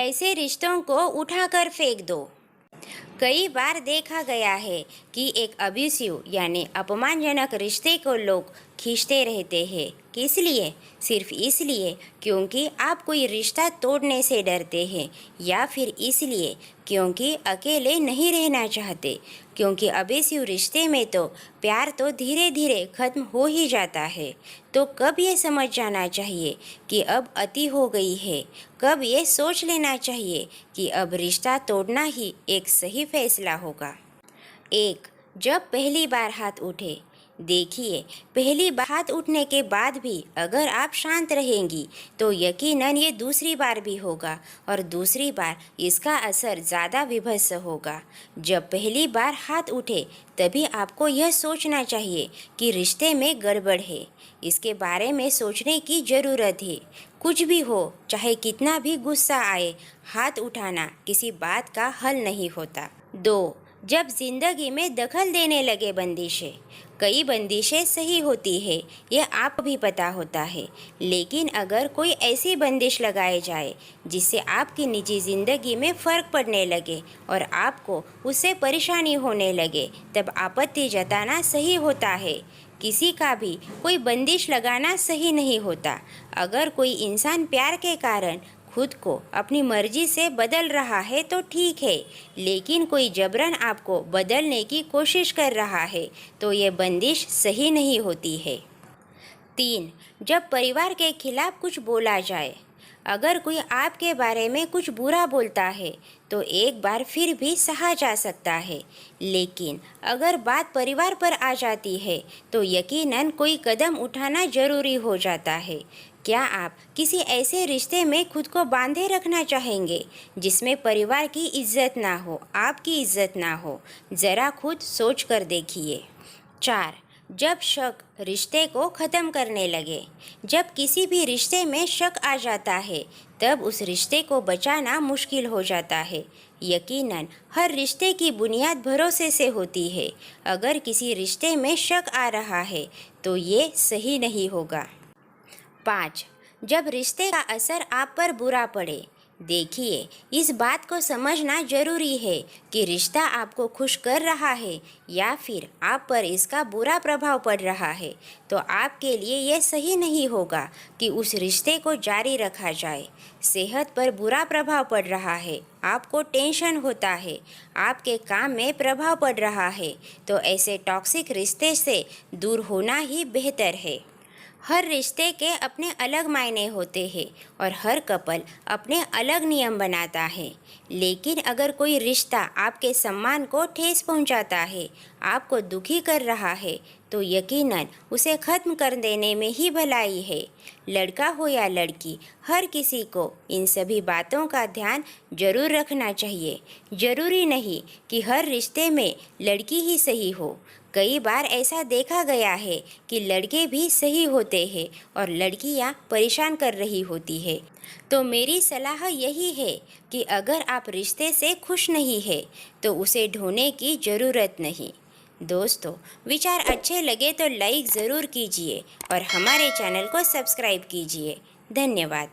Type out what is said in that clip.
ऐसे रिश्तों को उठाकर फेंक दो। कई बार देखा गया है कि एक अब्यूसिव यानी अपमानजनक रिश्ते को लोग खींचते रहते हैं। किस लिए? सिर्फ इसलिए क्योंकि आप कोई रिश्ता तोड़ने से डरते हैं, या फिर इसलिए क्योंकि अकेले नहीं रहना चाहते। क्योंकि अब्यूसिव रिश्ते में तो प्यार तो धीरे धीरे ख़त्म हो ही जाता है। तो कब ये समझ जाना चाहिए कि अब अति हो गई है? कब ये सोच लेना चाहिए कि अब रिश्ता तोड़ना ही एक सही फैसला होगा? 1. जब पहली बार हाथ उठे। देखिए, पहली बार हाथ उठने के बाद भी अगर आप शांत रहेंगी तो यकीनन ये दूसरी बार भी होगा, और दूसरी बार इसका असर ज़्यादा विभत्स होगा। जब पहली बार हाथ उठे तभी आपको यह सोचना चाहिए कि रिश्ते में गड़बड़ है। इसके बारे में सोचने की ज़रूरत है। कुछ भी हो, चाहे कितना भी गुस्सा आए, हाथ उठाना किसी बात का हल नहीं होता। 2. जब जिंदगी में दखल देने लगे बंदिशें। कई बंदिशें सही होती है, ये आप भी पता होता है, लेकिन अगर कोई ऐसी बंदिश लगाए जाए जिससे आपकी निजी ज़िंदगी में फ़र्क पड़ने लगे और आपको उससे परेशानी होने लगे, तब आपत्ति जताना सही होता है। किसी का भी कोई बंदिश लगाना सही नहीं होता। अगर कोई इंसान प्यार के कारण खुद को अपनी मर्जी से बदल रहा है तो ठीक है, लेकिन कोई जबरन आपको बदलने की कोशिश कर रहा है तो ये बंदिश सही नहीं होती है। 3. जब परिवार के खिलाफ कुछ बोला जाए। अगर कोई आपके बारे में कुछ बुरा बोलता है तो एक बार फिर भी सहा जा सकता है, लेकिन अगर बात परिवार पर आ जाती है तो यकीनन कोई कदम उठाना ज़रूरी हो जाता है। क्या आप किसी ऐसे रिश्ते में खुद को बांधे रखना चाहेंगे जिसमें परिवार की इज्जत ना हो, आपकी इज्जत ना हो? ज़रा खुद सोच कर देखिए। 4. जब शक रिश्ते को ख़त्म करने लगे। जब किसी भी रिश्ते में शक आ जाता है तब उस रिश्ते को बचाना मुश्किल हो जाता है। यकीनन हर रिश्ते की बुनियाद भरोसे से होती है। अगर किसी रिश्ते में शक आ रहा है तो ये सही नहीं होगा। 5. जब रिश्ते का असर आप पर बुरा पड़े। देखिए, इस बात को समझना ज़रूरी है कि रिश्ता आपको खुश कर रहा है या फिर आप पर इसका बुरा प्रभाव पड़ रहा है, तो आपके लिए यह सही नहीं होगा कि उस रिश्ते को जारी रखा जाए। सेहत पर बुरा प्रभाव पड़ रहा है, आपको टेंशन होता है, आपके काम में प्रभाव पड़ रहा है, तो ऐसे टॉक्सिक रिश्ते से दूर होना ही बेहतर है। हर रिश्ते के अपने अलग मायने होते हैं और हर कपल अपने अलग नियम बनाता है, लेकिन अगर कोई रिश्ता आपके सम्मान को ठेस पहुंचाता है, आपको दुखी कर रहा है, तो यकीनन उसे ख़त्म कर देने में ही भलाई है। लड़का हो या लड़की, हर किसी को इन सभी बातों का ध्यान जरूर रखना चाहिए। ज़रूरी नहीं कि हर रिश्ते में लड़की ही सही हो। कई बार ऐसा देखा गया है कि लड़के भी सही होते हैं और लड़कियां परेशान कर रही होती है। तो मेरी सलाह यही है कि अगर आप रिश्ते से खुश नहीं है तो उसे ढूंढने की ज़रूरत नहीं। दोस्तों, विचार अच्छे लगे तो लाइक ज़रूर कीजिए और हमारे चैनल को सब्सक्राइब कीजिए। धन्यवाद।